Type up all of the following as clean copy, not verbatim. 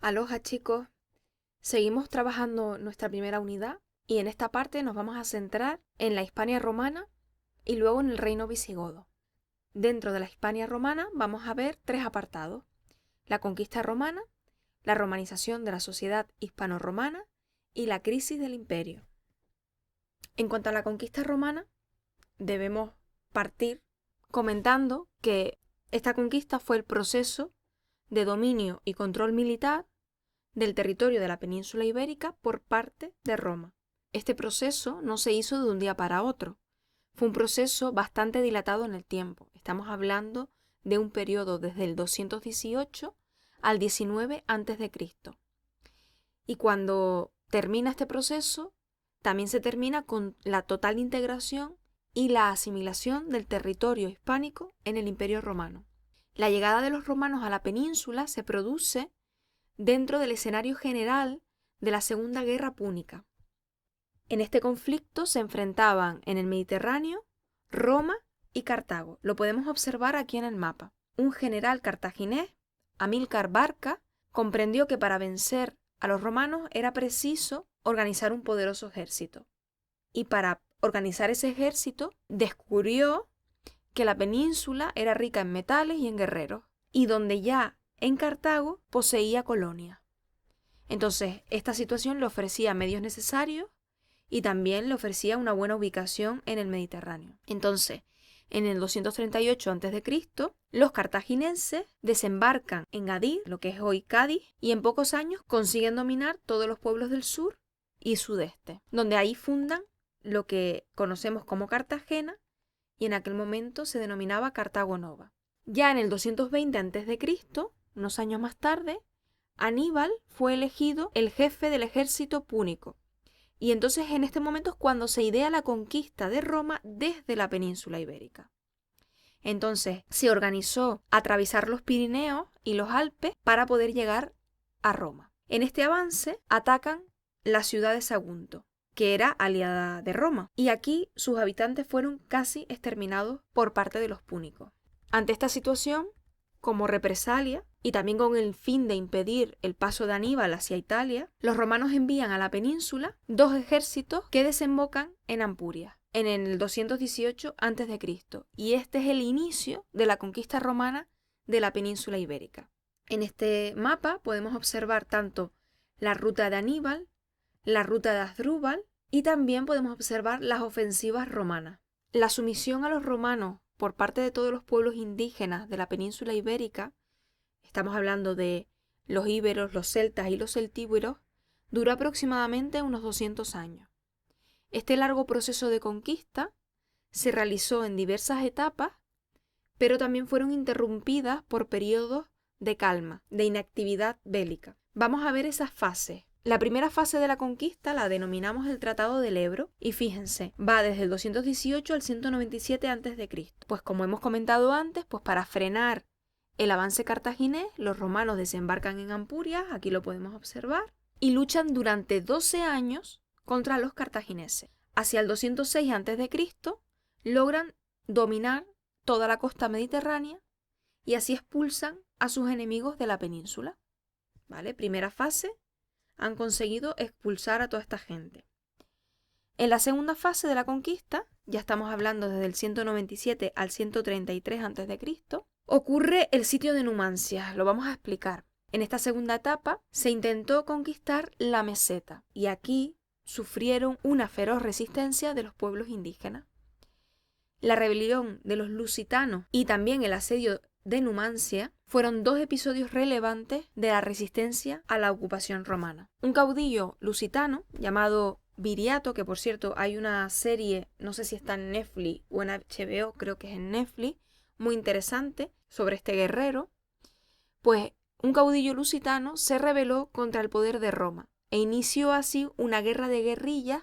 Aloha chicos, seguimos trabajando nuestra primera unidad y en esta parte nos vamos a centrar en la Hispania romana y luego en el reino visigodo. Dentro de la Hispania romana vamos a ver tres apartados: la conquista romana, la romanización de la sociedad hispano-romana y la crisis del imperio. En cuanto a la conquista romana, debemos partir comentando que esta conquista fue el proceso de dominio y control militar del territorio de la península ibérica por parte de Roma. Este proceso no se hizo de un día para otro. Fue un proceso bastante dilatado en el tiempo. Estamos hablando de un periodo desde el 218 al 19 a.C. Y cuando termina este proceso, también se termina con la total integración y la asimilación del territorio hispánico en el Imperio Romano. La llegada de los romanos a la península se produce dentro del escenario general de la Segunda Guerra Púnica. En este conflicto se enfrentaban en el Mediterráneo Roma y Cartago. Lo podemos observar aquí en el mapa. Un general cartaginés, Amílcar Barca, comprendió que para vencer a los romanos era preciso organizar un poderoso ejército. Y para organizar ese ejército descubrió que la península era rica en metales y en guerreros, y donde ya en Cartago poseía colonia. Entonces, esta situación le ofrecía medios necesarios y también le ofrecía una buena ubicación en el Mediterráneo. Entonces, en el 238 a.C., los cartagineses desembarcan en Gadir, lo que es hoy Cádiz, y en pocos años consiguen dominar todos los pueblos del sur y sudeste, donde ahí fundan lo que conocemos como Cartagena, y en aquel momento se denominaba Cartago Nova. Ya en el 220 a.C., unos años más tarde, Aníbal fue elegido el jefe del ejército púnico. Y entonces en este momento es cuando se idea la conquista de Roma desde la península ibérica. Entonces se organizó atravesar los Pirineos y los Alpes para poder llegar a Roma. En este avance atacan la ciudad de Sagunto, que era aliada de Roma, y aquí sus habitantes fueron casi exterminados por parte de los púnicos. Ante esta situación, como represalia y también con el fin de impedir el paso de Aníbal hacia Italia, los romanos envían a la península dos ejércitos que desembocan en Ampuria en el 218 a.C. y este es el inicio de la conquista romana de la península ibérica. En este mapa podemos observar tanto la ruta de Aníbal, la ruta de Asdrúbal y también podemos observar las ofensivas romanas. La sumisión a los romanos por parte de todos los pueblos indígenas de la península ibérica, estamos hablando de los íberos, los celtas y los celtíberos, duró aproximadamente unos 200 años. Este largo proceso de conquista se realizó en diversas etapas, pero también fueron interrumpidas por periodos de calma, de inactividad bélica. Vamos a ver esas fases. La primera fase de la conquista la denominamos el Tratado del Ebro y fíjense, va desde el 218 al 197 a.C. Pues como hemos comentado antes, pues para frenar el avance cartaginés, los romanos desembarcan en Ampuria, aquí lo podemos observar, y luchan durante 12 años contra los cartagineses. Hacia el 206 a.C. logran dominar toda la costa mediterránea y así expulsan a sus enemigos de la península. ¿Vale? Primera fase. Han conseguido expulsar a toda esta gente. En la segunda fase de la conquista, ya estamos hablando desde el 197 al 133 a.C., ocurre el sitio de Numancia, lo vamos a explicar. En esta segunda etapa se intentó conquistar la meseta y aquí sufrieron una feroz resistencia de los pueblos indígenas. La rebelión de los lusitanos y también el asedio de Numancia fueron dos episodios relevantes de la resistencia a la ocupación romana. Un caudillo lusitano llamado Viriato, que por cierto hay una serie, no sé si está en Netflix o en HBO, creo que es en Netflix, muy interesante sobre este guerrero, pues un caudillo lusitano se rebeló contra el poder de Roma e inició así una guerra de guerrillas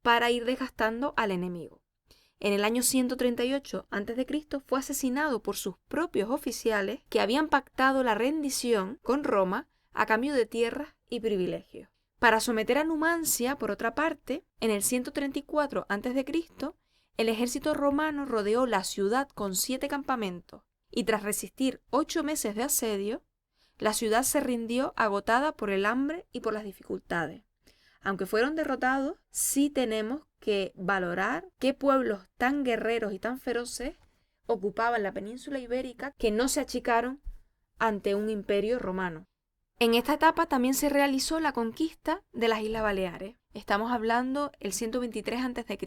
para ir desgastando al enemigo. En el año 138 a.C. fue asesinado por sus propios oficiales que habían pactado la rendición con Roma a cambio de tierras y privilegios. Para someter a Numancia, por otra parte, en el 134 a.C., el ejército romano rodeó la ciudad con 7 campamentos y tras resistir 8 meses de asedio, La ciudad se rindió agotada por el hambre y por las dificultades. Aunque fueron derrotados, sí tenemos que valorar qué pueblos tan guerreros y tan feroces ocupaban la península ibérica que no se achicaron ante un imperio romano. En esta etapa también se realizó la conquista de las Islas Baleares. Estamos hablando el 123 a.C.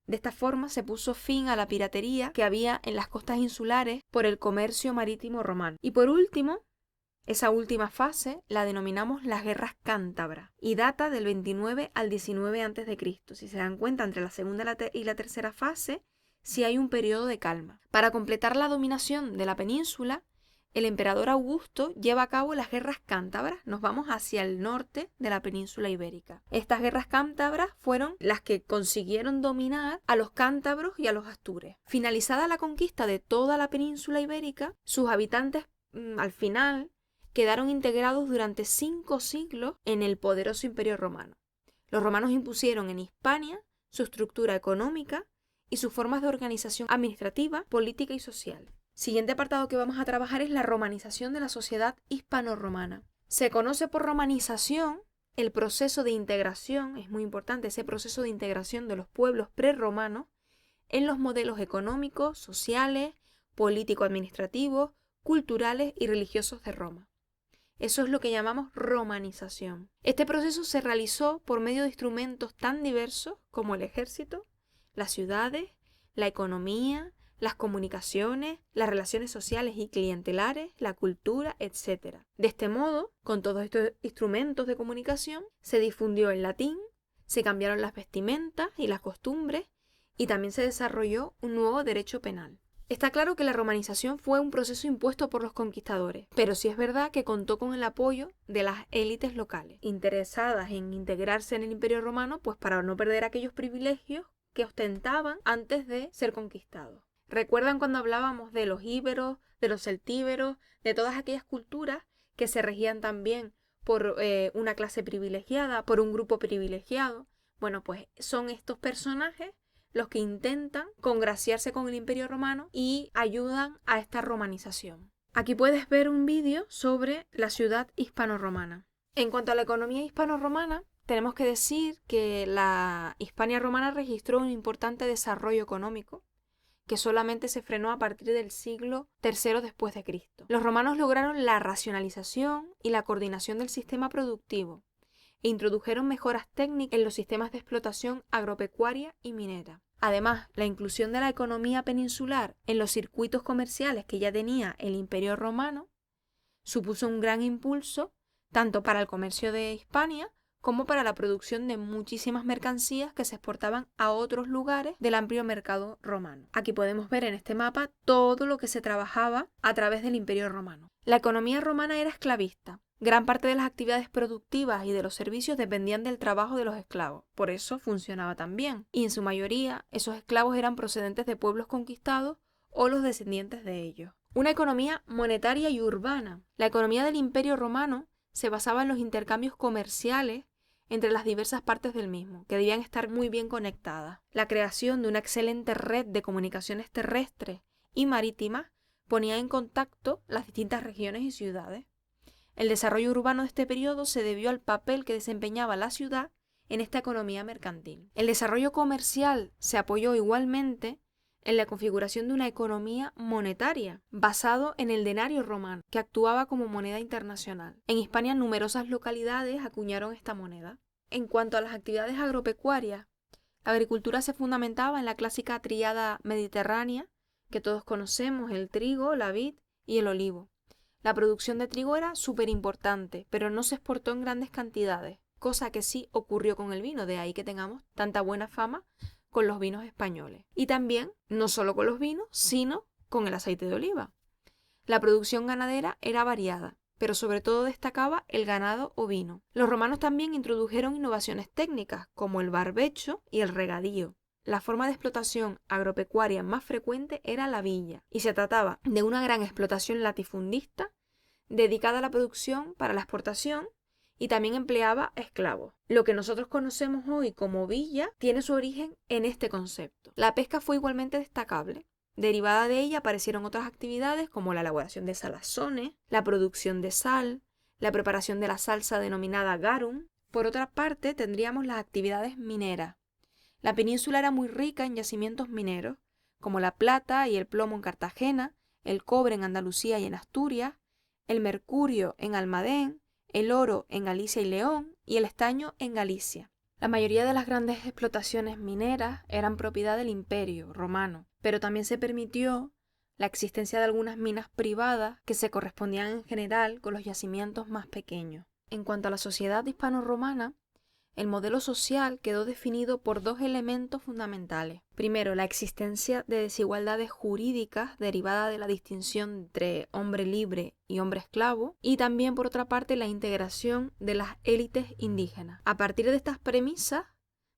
De esta forma se puso fin a la piratería que había en las costas insulares por el comercio marítimo romano. Y por último, esa última fase la denominamos las guerras cántabras y data del 29 al 19 a.C. Si se dan cuenta, entre la segunda y la tercera fase sí hay un periodo de calma. Para completar la dominación de la península, el emperador Augusto lleva a cabo las guerras cántabras. Nos vamos hacia el norte de la península ibérica. Estas guerras cántabras fueron las que consiguieron dominar a los cántabros y a los astures. Finalizada la conquista de toda la península ibérica, sus habitantes al final quedaron integrados durante 5 siglos en el poderoso Imperio Romano. Los romanos impusieron en Hispania su estructura económica y sus formas de organización administrativa, política y social. Siguiente apartado que vamos a trabajar es la romanización de la sociedad hispano-romana. Se conoce por romanización el proceso de integración, es muy importante ese proceso de integración de los pueblos prerromanos en los modelos económicos, sociales, político-administrativos, culturales y religiosos de Roma. Eso es lo que llamamos romanización. Este proceso se realizó por medio de instrumentos tan diversos como el ejército, las ciudades, la economía, las comunicaciones, las relaciones sociales y clientelares, la cultura, etc. De este modo, con todos estos instrumentos de comunicación, se difundió el latín, se cambiaron las vestimentas y las costumbres y también se desarrolló un nuevo derecho penal. Está claro que la romanización fue un proceso impuesto por los conquistadores, pero sí es verdad que contó con el apoyo de las élites locales, interesadas en integrarse en el Imperio Romano, pues para no perder aquellos privilegios que ostentaban antes de ser conquistados. ¿Recuerdan cuando hablábamos de los íberos, de los celtíberos, de todas aquellas culturas que se regían también por una clase privilegiada, por un grupo privilegiado? Bueno, pues son estos personajes los que intentan congraciarse con el Imperio Romano y ayudan a esta romanización. Aquí puedes ver un vídeo sobre la ciudad hispano-romana. En cuanto a la economía hispano-romana, tenemos que decir que la Hispania romana registró un importante desarrollo económico que solamente se frenó a partir del siglo III después de Cristo. Los romanos lograron la racionalización y la coordinación del sistema productivo e introdujeron mejoras técnicas en los sistemas de explotación agropecuaria y minera. Además, la inclusión de la economía peninsular en los circuitos comerciales que ya tenía el Imperio Romano supuso un gran impulso tanto para el comercio de Hispania como para la producción de muchísimas mercancías que se exportaban a otros lugares del amplio mercado romano. Aquí podemos ver en este mapa todo lo que se trabajaba a través del Imperio Romano. La economía romana era esclavista. Gran parte de las actividades productivas y de los servicios dependían del trabajo de los esclavos. Por eso funcionaba tan bien. Y en su mayoría, esos esclavos eran procedentes de pueblos conquistados o los descendientes de ellos. Una economía monetaria y urbana. La economía del Imperio Romano se basaba en los intercambios comerciales entre las diversas partes del mismo, que debían estar muy bien conectadas. La creación de una excelente red de comunicaciones terrestres y marítimas ponía en contacto las distintas regiones y ciudades. El desarrollo urbano de este periodo se debió al papel que desempeñaba la ciudad en esta economía mercantil. El desarrollo comercial se apoyó igualmente en la configuración de una economía monetaria, basado en el denario romano, que actuaba como moneda internacional. En Hispania, numerosas localidades acuñaron esta moneda. En cuanto a las actividades agropecuarias, la agricultura se fundamentaba en la clásica tríada mediterránea, que todos conocemos, el trigo, la vid y el olivo. La producción de trigo era súper importante, pero no se exportó en grandes cantidades, cosa que sí ocurrió con el vino, de ahí que tengamos tanta buena fama con los vinos españoles. Y también, no solo con los vinos, sino con el aceite de oliva. La producción ganadera era variada, pero sobre todo destacaba el ganado ovino. Los romanos también introdujeron innovaciones técnicas, como el barbecho y el regadío. La forma de explotación agropecuaria más frecuente era la villa, y se trataba de una gran explotación latifundista dedicada a la producción para la exportación y también empleaba esclavos. Lo que nosotros conocemos hoy como villa tiene su origen en este concepto. La pesca fue igualmente destacable. Derivada de ella aparecieron otras actividades como la elaboración de salazones, la producción de sal, la preparación de la salsa denominada garum. Por otra parte, tendríamos las actividades mineras. La península era muy rica en yacimientos mineros, como la plata y el plomo en Cartagena, el cobre en Andalucía y en Asturias, el mercurio en Almadén, el oro en Galicia y León y el estaño en Galicia. La mayoría de las grandes explotaciones mineras eran propiedad del Imperio romano, pero también se permitió la existencia de algunas minas privadas que se correspondían en general con los yacimientos más pequeños. En cuanto a la sociedad hispano-romana, el modelo social quedó definido por dos elementos fundamentales. Primero, la existencia de desigualdades jurídicas derivadas de la distinción entre hombre libre y hombre esclavo, y también, por otra parte, la integración de las élites indígenas. A partir de estas premisas,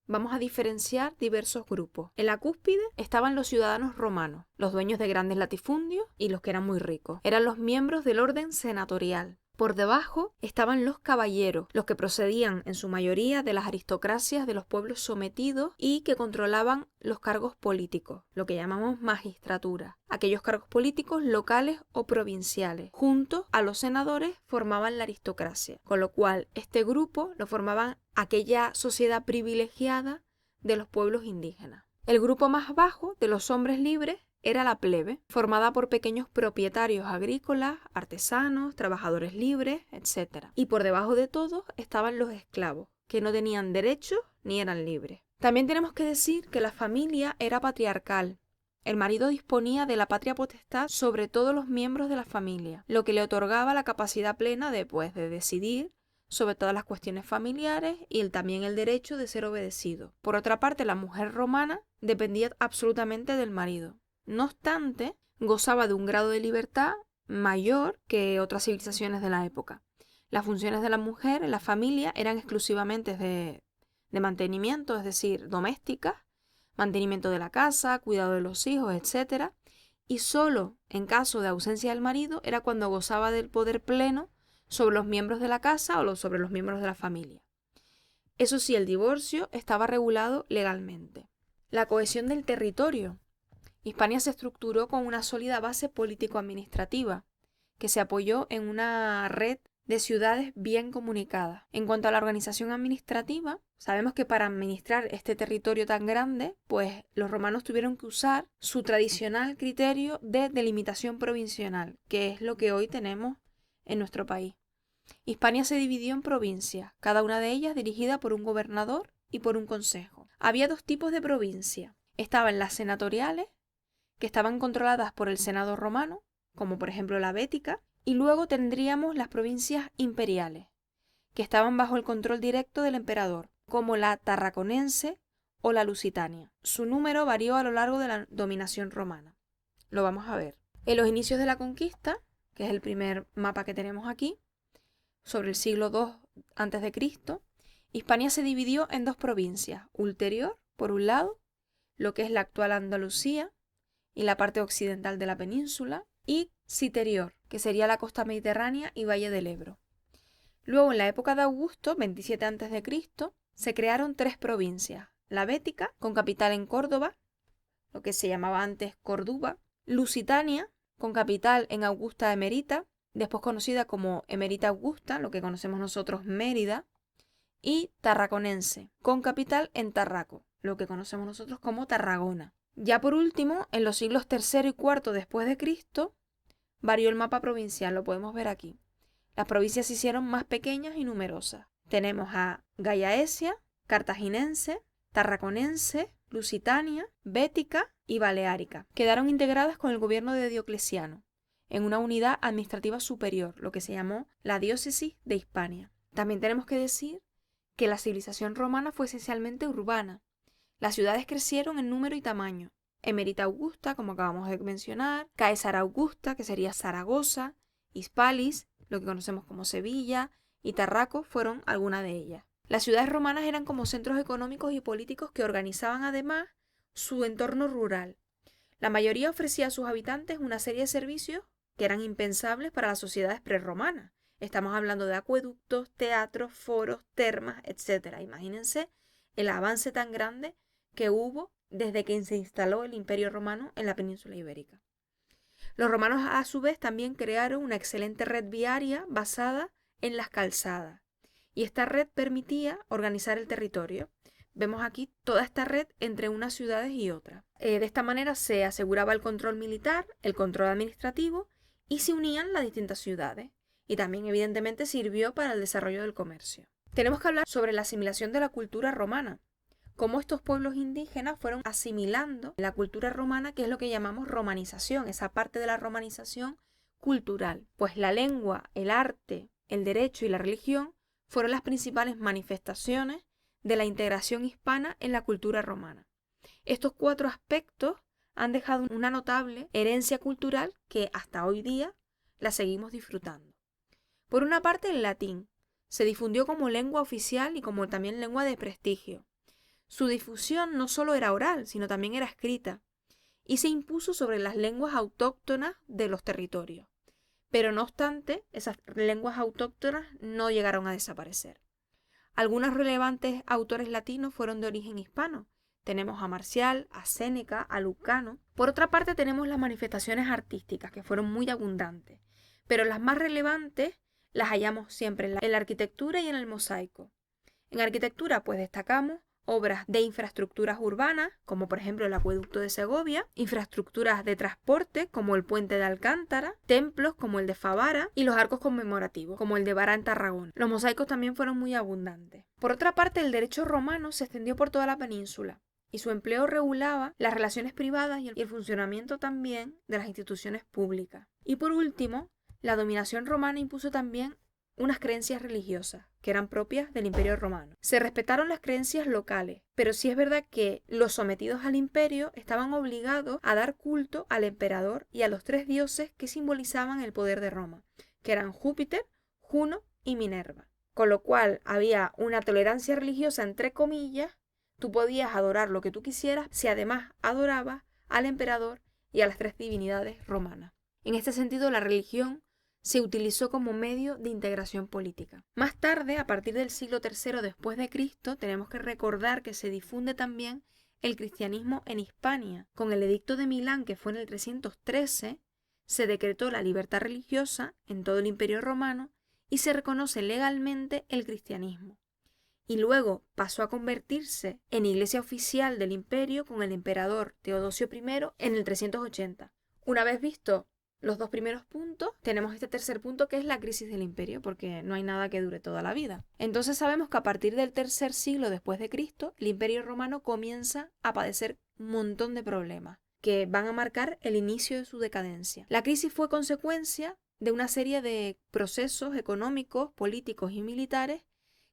vamos a diferenciar diversos grupos. En la cúspide estaban los ciudadanos romanos, los dueños de grandes latifundios y los que eran muy ricos. Eran los miembros del orden senatorial. Por debajo estaban los caballeros, los que procedían en su mayoría de las aristocracias de los pueblos sometidos y que controlaban los cargos políticos, lo que llamamos magistratura. Aquellos cargos políticos locales o provinciales, junto a los senadores, formaban la aristocracia, con lo cual este grupo lo formaban aquella sociedad privilegiada de los pueblos indígenas. El grupo más bajo de los hombres libres era la plebe, formada por pequeños propietarios agrícolas, artesanos, trabajadores libres, etc. Y por debajo de todos estaban los esclavos, que no tenían derechos ni eran libres. También tenemos que decir que la familia era patriarcal. El marido disponía de la patria potestad sobre todos los miembros de la familia, lo que le otorgaba la capacidad plena de decidir sobre todas las cuestiones familiares y también el derecho de ser obedecido. Por otra parte, la mujer romana dependía absolutamente del marido. No obstante, gozaba de un grado de libertad mayor que otras civilizaciones de la época. Las funciones de la mujer en la familia eran exclusivamente de mantenimiento, es decir, domésticas, mantenimiento de la casa, cuidado de los hijos, etc. Y solo en caso de ausencia del marido era cuando gozaba del poder pleno sobre los miembros de la casa o sobre los miembros de la familia. Eso sí, el divorcio estaba regulado legalmente. La cohesión del territorio. Hispania se estructuró con una sólida base político-administrativa, que se apoyó en una red de ciudades bien comunicadas. En cuanto a la organización administrativa, sabemos que para administrar este territorio tan grande, pues los romanos tuvieron que usar su tradicional criterio de delimitación provincial, que es lo que hoy tenemos en nuestro país. Hispania se dividió en provincias, cada una de ellas dirigida por un gobernador y por un consejo. Había dos tipos de provincias. Estaban las senatoriales, que estaban controladas por el Senado romano, como por ejemplo la Bética, y luego tendríamos las provincias imperiales, que estaban bajo el control directo del emperador, como la Tarraconense o la Lusitania. Su número varió a lo largo de la dominación romana. Lo vamos a ver. En los inicios de la conquista, que es el primer mapa que tenemos aquí, sobre el siglo II a.C., Hispania se dividió en dos provincias, Ulterior, por un lado, lo que es la actual Andalucía, y la parte occidental de la península, y Citerior, que sería la costa mediterránea y Valle del Ebro. Luego, en la época de Augusto, 27 a.C., se crearon tres provincias: la Bética, con capital en Córdoba, lo que se llamaba antes Córdoba; Lusitania, con capital en Augusta Emerita, después conocida como Emerita Augusta, lo que conocemos nosotros Mérida; y Tarraconense, con capital en Tarraco, lo que conocemos nosotros como Tarragona. Ya por último, en los siglos III y IV después de Cristo, varió el mapa provincial, lo podemos ver aquí. Las provincias se hicieron más pequeñas y numerosas. Tenemos a Gallaesia, Cartaginense, Tarraconense, Lusitania, Bética y Baleárica. Quedaron integradas con el gobierno de Diocleciano, en una unidad administrativa superior, lo que se llamó la diócesis de Hispania. También tenemos que decir que la civilización romana fue esencialmente urbana. Las ciudades crecieron en número y tamaño. Emerita Augusta, como acabamos de mencionar, Caesarea Augusta, que sería Zaragoza, Hispalis, lo que conocemos como Sevilla, y Tarraco fueron algunas de ellas. Las ciudades romanas eran como centros económicos y políticos que organizaban además su entorno rural. La mayoría ofrecía a sus habitantes una serie de servicios que eran impensables para las sociedades prerromanas. Estamos hablando de acueductos, teatros, foros, termas, etc. Imagínense el avance tan grande que hubo desde que se instaló el Imperio Romano en la península ibérica. Los romanos a su vez también crearon una excelente red viaria basada en las calzadas, y esta red permitía organizar el territorio. Vemos aquí toda esta red entre unas ciudades y otras. De esta manera se aseguraba el control militar, el control administrativo y se unían las distintas ciudades. Y también evidentemente sirvió para el desarrollo del comercio. Tenemos que hablar sobre la asimilación de la cultura romana, cómo estos pueblos indígenas fueron asimilando la cultura romana, que es lo que llamamos romanización, esa parte de la romanización cultural. Pues la lengua, el arte, el derecho y la religión fueron las principales manifestaciones de la integración hispana en la cultura romana. Estos 4 aspectos han dejado una notable herencia cultural que hasta hoy día la seguimos disfrutando. Por una parte, el latín se difundió como lengua oficial y como también lengua de prestigio. Su difusión no solo era oral, sino también era escrita, y se impuso sobre las lenguas autóctonas de los territorios. Pero no obstante, esas lenguas autóctonas no llegaron a desaparecer. Algunos relevantes autores latinos fueron de origen hispano. Tenemos a Marcial, a Séneca, a Lucano. Por otra parte, tenemos las manifestaciones artísticas, que fueron muy abundantes, pero las más relevantes las hallamos siempre en la arquitectura y en el mosaico. En arquitectura, pues destacamos obras de infraestructuras urbanas, como por ejemplo el acueducto de Segovia, infraestructuras de transporte, como el puente de Alcántara, templos como el de Favara y los arcos conmemorativos, como el de Vara en Tarragona. Los mosaicos también fueron muy abundantes. Por otra parte, el derecho romano se extendió por toda la península, y su empleo regulaba las relaciones privadas y el funcionamiento también de las instituciones públicas. Y por último, la dominación romana impuso también unas creencias religiosas que eran propias del Imperio Romano. Se respetaron las creencias locales, pero sí es verdad que los sometidos al imperio estaban obligados a dar culto al emperador y a los 3 dioses que simbolizaban el poder de Roma, que eran Júpiter, Juno y Minerva. Con lo cual había una tolerancia religiosa entre comillas. Tú podías adorar lo que tú quisieras si además adorabas al emperador y a las 3 divinidades romanas. En este sentido, la religión se utilizó como medio de integración política. Más tarde, a partir del siglo III después de Cristo, tenemos que recordar que se difunde también el cristianismo en Hispania. Con el Edicto de Milán, que fue en el 313, se decretó la libertad religiosa en todo el Imperio Romano y se reconoce legalmente el cristianismo. Y luego pasó a convertirse en iglesia oficial del imperio con el emperador Teodosio I en el 380. Una vez visto los 2 primeros puntos, tenemos este tercer punto que es la crisis del imperio, porque no hay nada que dure toda la vida. Entonces sabemos que a partir del 3er siglo después de Cristo, el imperio romano comienza a padecer un montón de problemas que van a marcar el inicio de su decadencia. La crisis fue consecuencia de una serie de procesos económicos, políticos y militares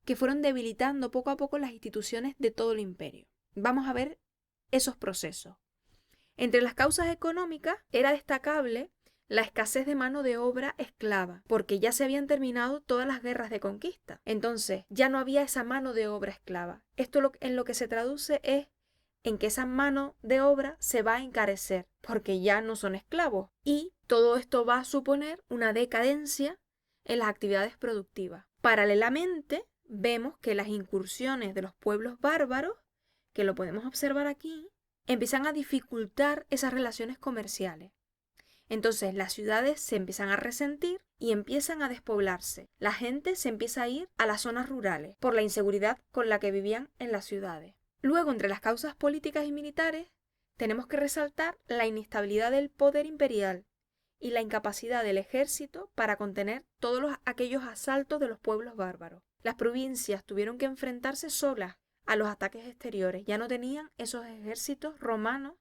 que fueron debilitando poco a poco las instituciones de todo el imperio. Vamos a ver esos procesos. Entre las causas económicas era destacable la escasez de mano de obra esclava, porque ya se habían terminado todas las guerras de conquista. Entonces, ya no había esa mano de obra esclava. Esto en lo que se traduce es en que esa mano de obra se va a encarecer, porque ya no son esclavos. Y todo esto va a suponer una decadencia en las actividades productivas. Paralelamente, vemos que las incursiones de los pueblos bárbaros, que lo podemos observar aquí, empiezan a dificultar esas relaciones comerciales. Entonces las ciudades se empiezan a resentir y empiezan a despoblarse. La gente se empieza a ir a las zonas rurales por la inseguridad con la que vivían en las ciudades. Luego, entre las causas políticas y militares, tenemos que resaltar la inestabilidad del poder imperial y la incapacidad del ejército para contener todos aquellos asaltos de los pueblos bárbaros. Las provincias tuvieron que enfrentarse solas a los ataques exteriores. Ya no tenían esos ejércitos romanos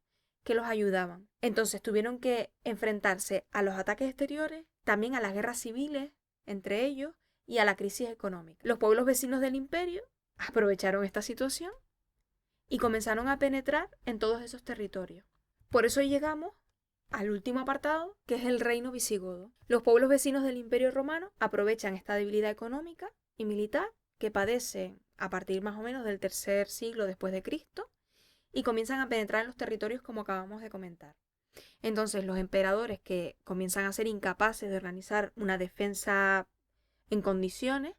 que los ayudaban. Entonces tuvieron que enfrentarse a los ataques exteriores, también a las guerras civiles entre ellos y a la crisis económica. Los pueblos vecinos del imperio aprovecharon esta situación y comenzaron a penetrar en todos esos territorios. Por eso llegamos al último apartado, que es el reino visigodo. Los pueblos vecinos del imperio romano aprovechan esta debilidad económica y militar que padece a partir más o menos del 3er siglo después de Cristo y comienzan a penetrar en los territorios como acabamos de comentar. Entonces los emperadores, que comienzan a ser incapaces de organizar una defensa en condiciones,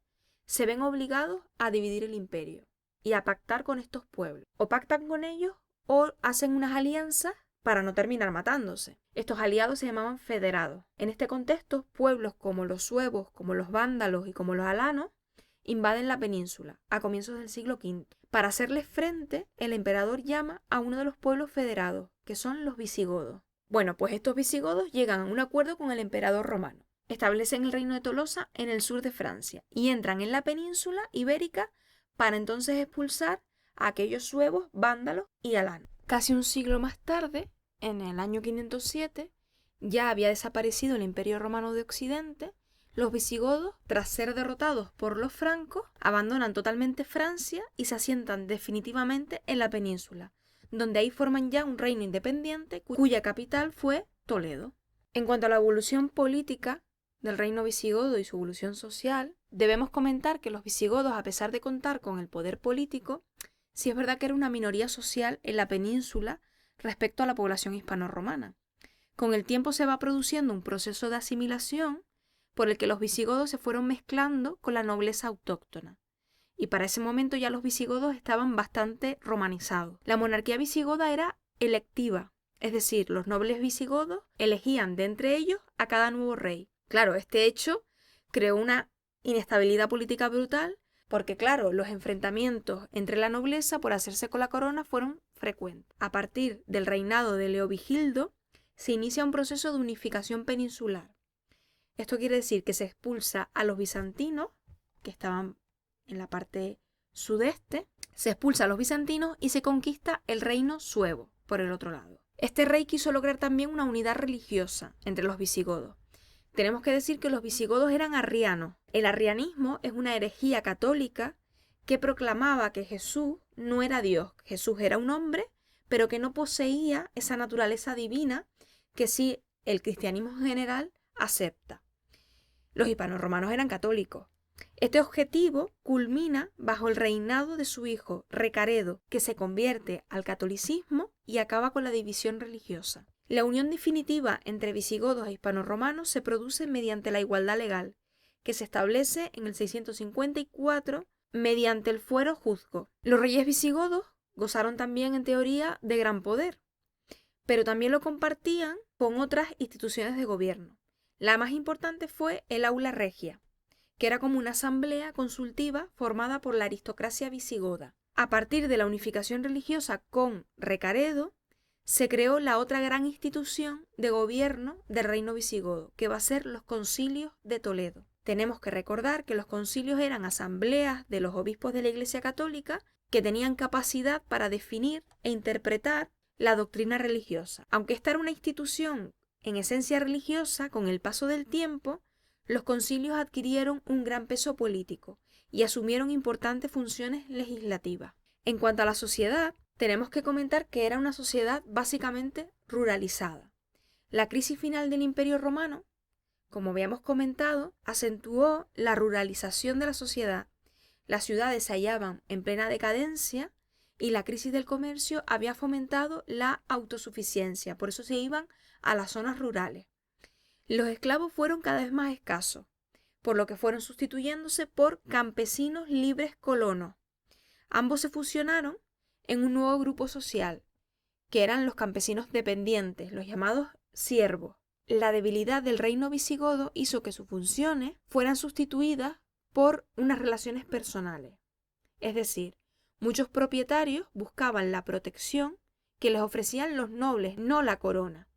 se ven obligados a dividir el imperio y a pactar con estos pueblos. O pactan con ellos o hacen unas alianzas para no terminar matándose. Estos aliados se llamaban federados. En este contexto, pueblos como los suevos, como los vándalos y como los alanos invaden la península a comienzos del siglo V. Para hacerles frente, el emperador llama a uno de los pueblos federados, que son los visigodos. Bueno, pues estos visigodos llegan a un acuerdo con el emperador romano. Establecen el reino de Tolosa en el sur de Francia y entran en la península ibérica para entonces expulsar a aquellos suevos, vándalos y alanos. Casi un siglo más tarde, en el año 507, ya había desaparecido el Imperio Romano de Occidente. Los visigodos, tras ser derrotados por los francos, abandonan totalmente Francia y se asientan definitivamente en la península, donde ahí forman ya un reino independiente cuya capital fue Toledo. En cuanto a la evolución política del reino visigodo y su evolución social, debemos comentar que los visigodos, a pesar de contar con el poder político, sí es verdad que era una minoría social en la península respecto a la población hispano-romana. Con el tiempo se va produciendo un proceso de asimilación por el que los visigodos se fueron mezclando con la nobleza autóctona. Y para ese momento ya los visigodos estaban bastante romanizados. La monarquía visigoda era electiva, es decir, los nobles visigodos elegían de entre ellos a cada nuevo rey. Claro, este hecho creó una inestabilidad política brutal porque, claro, los enfrentamientos entre la nobleza por hacerse con la corona fueron frecuentes. A partir del reinado de Leovigildo se inicia un proceso de unificación peninsular. Esto quiere decir que se expulsa a los bizantinos, que estaban en la parte sudeste, se expulsa a los bizantinos y se conquista el reino suevo, por el otro lado. Este rey quiso lograr también una unidad religiosa entre los visigodos. Tenemos que decir que los visigodos eran arrianos. El arrianismo es una herejía católica que proclamaba que Jesús no era Dios. Jesús era un hombre, pero que no poseía esa naturaleza divina que sí el cristianismo en general acepta. Los hispano-romanos eran católicos. Este objetivo culmina bajo el reinado de su hijo Recaredo, que se convierte al catolicismo y acaba con la división religiosa. La unión definitiva entre visigodos e hispano-romanos se produce mediante la igualdad legal, que se establece en el 654 mediante el fuero juzgo. Los reyes visigodos gozaron también, en teoría, de gran poder, pero también lo compartían con otras instituciones de gobierno. La más importante fue el aula regia, que era como una asamblea consultiva formada por la aristocracia visigoda. A partir de la unificación religiosa con Recaredo, se creó la otra gran institución de gobierno del reino visigodo, que va a ser los concilios de Toledo. Tenemos que recordar que los concilios eran asambleas de los obispos de la Iglesia Católica que tenían capacidad para definir e interpretar la doctrina religiosa. Aunque esta era una institución en esencia religiosa, con el paso del tiempo, los concilios adquirieron un gran peso político y asumieron importantes funciones legislativas. En cuanto a la sociedad, tenemos que comentar que era una sociedad básicamente ruralizada. La crisis final del Imperio Romano, como habíamos comentado, acentuó la ruralización de la sociedad. Las ciudades se hallaban en plena decadencia y la crisis del comercio había fomentado la autosuficiencia, por eso se iban a las zonas rurales. Los esclavos fueron cada vez más escasos, por lo que fueron sustituyéndose por campesinos libres colonos. Ambos se fusionaron en un nuevo grupo social, que eran los campesinos dependientes, los llamados siervos. La debilidad del reino visigodo hizo que sus funciones fueran sustituidas por unas relaciones personales. Es decir, muchos propietarios buscaban la protección que les ofrecían los nobles, no la corona.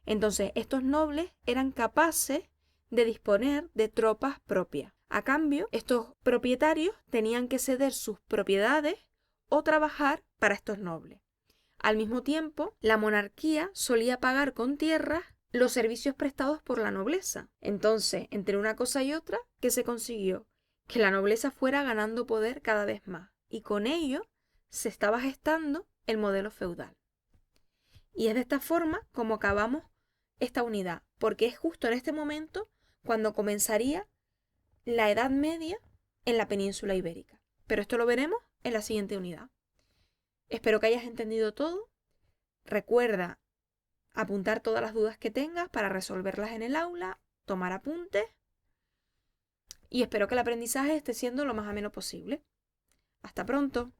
Entonces, estos nobles eran capaces de disponer de tropas propias. A cambio, estos propietarios tenían que ceder sus propiedades o trabajar para estos nobles. Al mismo tiempo, la monarquía solía pagar con tierras los servicios prestados por la nobleza. Entonces, entre una cosa y otra, ¿qué se consiguió? Que la nobleza fuera ganando poder cada vez más. Y con ello se estaba gestando el modelo feudal. Y es de esta forma como acabamos esta unidad, porque es justo en este momento cuando comenzaría la Edad Media en la península ibérica. Pero esto lo veremos en la siguiente unidad. Espero que hayas entendido todo. Recuerda apuntar todas las dudas que tengas para resolverlas en el aula, tomar apuntes y espero que el aprendizaje esté siendo lo más ameno posible. Hasta pronto.